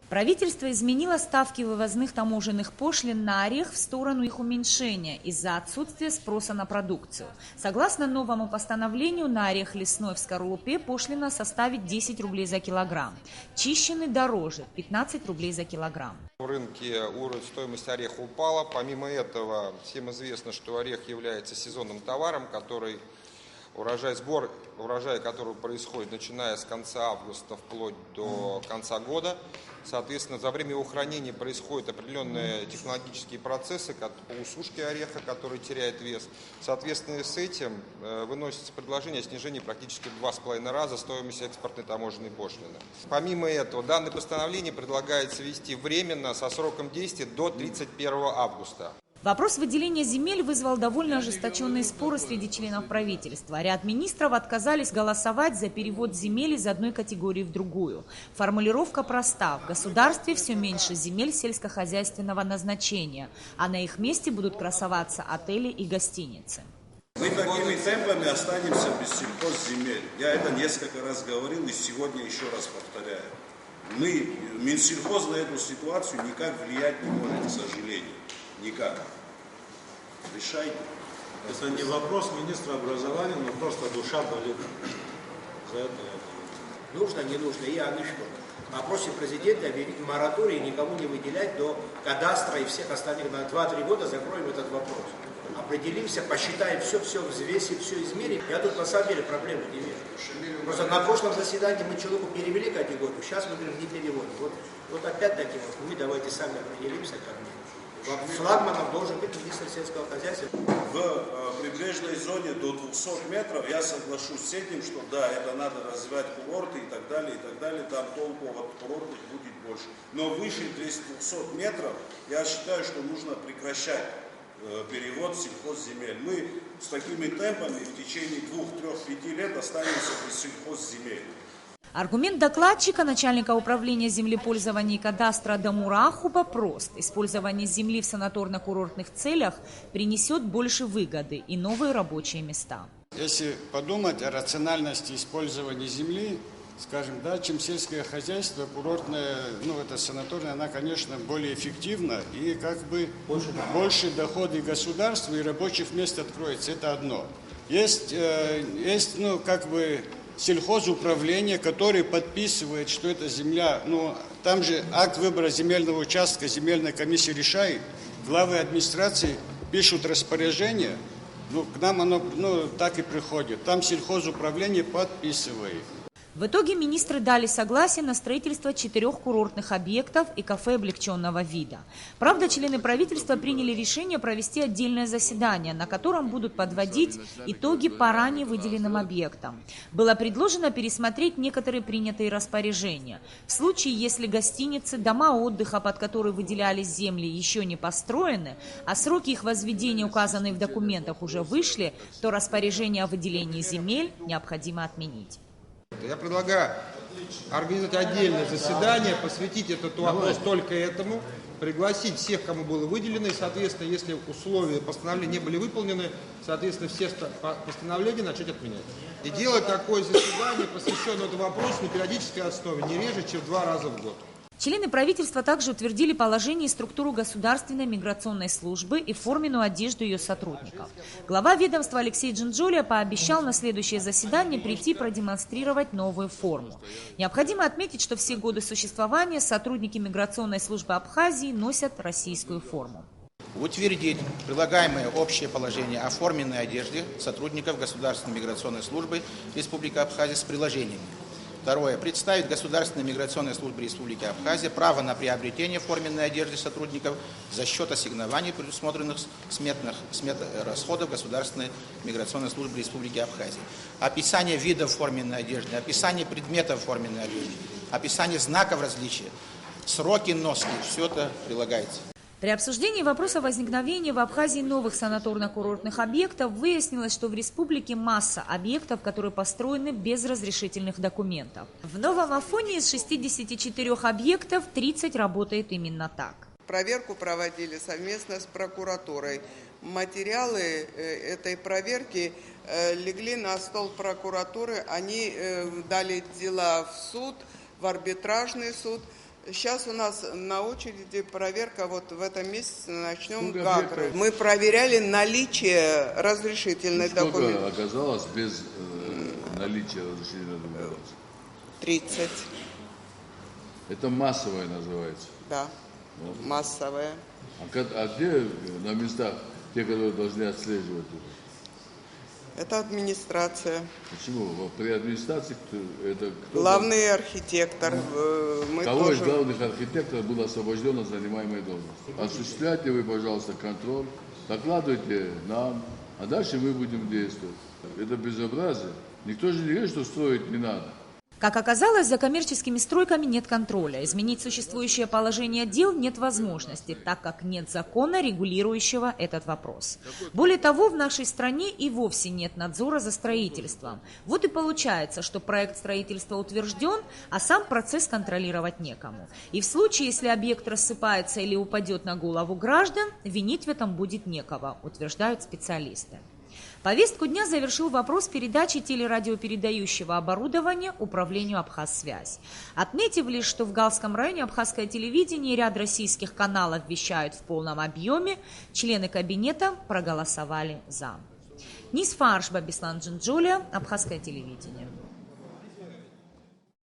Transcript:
Правительство изменило ставки вывозных таможенных пошлин на орех в сторону их уменьшения из-за отсутствия спроса на продукцию. Согласно новому постановлению, на орех лесной в скорлупе пошлина составит 10 рублей за килограмм. Чищенный дороже – 15 рублей за килограмм. В рынке стоимость ореха упала. Помимо этого, всем известно, что орех является сезонным товаром, сбор урожая, который происходит начиная с конца августа вплоть до конца года. Соответственно, за время его хранения происходят определенные технологические процессы по усушке ореха, который теряет вес. Соответственно, с этим выносится предложение о снижении практически в 2,5 раза стоимости экспортной таможенной пошлины. Помимо этого, данное постановление предлагается ввести временно со сроком действия до 31 августа. Вопрос выделения земель вызвал довольно ожесточенные споры среди членов правительства. Ряд министров отказались голосовать за перевод земель из одной категории в другую. Формулировка проста. В государстве все меньше земель сельскохозяйственного назначения, а на их месте будут красоваться отели и гостиницы. Мы такими темпами останемся без сельхозземель. Я это несколько раз говорил и сегодня еще раз повторяю. Минсельхоз на эту ситуацию никак влиять не может, к сожалению. Никак. Решайте. Это не вопрос министра образования, но просто душа болит за это. Нужно, не нужно, и что? В вопросе президента объявить мораторий, никому не выделять до кадастра и всех остальных. На 2-3 года закроем этот вопрос. Определимся, посчитаем все взвесим, все измерим. Я тут на самом деле проблемы не вижу. Просто на прошлом заседании мы человеку перевели категорию, сейчас мы говорим, не переводим. Вот опять-таки мы давайте сами определимся как-нибудь. Флагманом должен быть министр сельского хозяйства. В прибрежной зоне до 200 метров я соглашусь с этим, что да, это надо развивать курорты и так далее, там толку от курортов будет больше. Но выше 200 метров я считаю, что нужно прекращать перевод сельхозземель. Мы с такими темпами в течение 2-3-5 лет останемся без сельхозземель. Аргумент докладчика, начальника управления землепользования и кадастра Дамура Ахуба, прост. Использование земли в санаторно-курортных целях принесет больше выгоды и новые рабочие места. Если подумать о рациональности использования земли, скажем, да, чем сельское хозяйство, курортное, это санаторное, она, конечно, более эффективна и больше доходы государства и рабочих мест откроется. Это одно. Есть сельхозуправление, которое подписывает, что эта земля, там же акт выбора земельного участка, земельная комиссия решает, главы администрации пишут распоряжение, к нам оно так и приходит, там сельхозуправление подписывает. В итоге министры дали согласие на строительство 4 курортных объектов и кафе облегченного вида. Правда, члены правительства приняли решение провести отдельное заседание, на котором будут подводить итоги по ранее выделенным объектам. Было предложено пересмотреть некоторые принятые распоряжения. В случае, если гостиницы, дома отдыха, под которые выделялись земли, еще не построены, а сроки их возведения, указанные в документах, уже вышли, то распоряжение о выделении земель необходимо отменить. Я предлагаю организовать отдельное заседание, посвятить этот вопрос только этому, пригласить всех, кому было выделено, и, соответственно, если условия постановления не были выполнены, соответственно, все постановления начать отменять. И делать такое заседание, посвященное этому вопросу, на периодической основе, не реже, чем 2 раза в год. Члены правительства также утвердили положение и структуру государственной миграционной службы и форменную одежду ее сотрудников. Глава ведомства Алексей Джинджолия пообещал на следующее заседание прийти продемонстрировать новую форму. Необходимо отметить, что все годы существования сотрудники миграционной службы Абхазии носят российскую форму. Утвердить предлагаемое общее положение о форменной одежде сотрудников Государственной миграционной службы Республики Абхазия с приложениями. Второе. Представить Государственной миграционной службе Республики Абхазия право на приобретение форменной одежды сотрудников за счет ассигнований, предусмотренных смет расходов Государственной миграционной службы Республики Абхазия. Описание видов форменной одежды, описание предметов форменной одежды, описание знаков различия, сроки носки, все это прилагается. При обсуждении вопроса возникновения в Абхазии новых санаторно-курортных объектов выяснилось, что в республике масса объектов, которые построены без разрешительных документов. В Новом Афоне из 64 объектов 30 работает именно так. Проверку проводили совместно с прокуратурой. Материалы этой проверки легли на стол прокуратуры. Они дали дела в суд, в арбитражный суд. Сейчас у нас на очереди проверка, вот в этом месяце начнем ГАКРы. Мы проверяли наличие разрешительных документов. Сколько оказалось без наличия разрешительных документов? 30. Это массовое называется? Да, вот. Массовое. А где на местах те, которые должны отслеживать это? Это администрация. Почему? При администрации это кто? Главный архитектор. Кого из главных архитекторов был освобожден от занимаемой должности? Осуществляйте вы, пожалуйста, контроль, докладывайте нам, а дальше мы будем действовать. Это безобразие. Никто же не говорит, что строить не надо. Как оказалось, за коммерческими стройками нет контроля. Изменить существующее положение дел нет возможности, так как нет закона, регулирующего этот вопрос. Более того, в нашей стране и вовсе нет надзора за строительством. Вот и получается, что проект строительства утвержден, а сам процесс контролировать некому. И в случае, если объект рассыпается или упадет на голову граждан, винить в этом будет некого, утверждают специалисты. Повестку дня завершил вопрос передачи телерадиопередающего оборудования управлению «Абхазсвязь». Отметив лишь, что в Галском районе абхазское телевидение и ряд российских каналов вещают в полном объеме, члены кабинета проголосовали «за». Нисфарш Бабислан Джинджулия, Абхазское телевидение.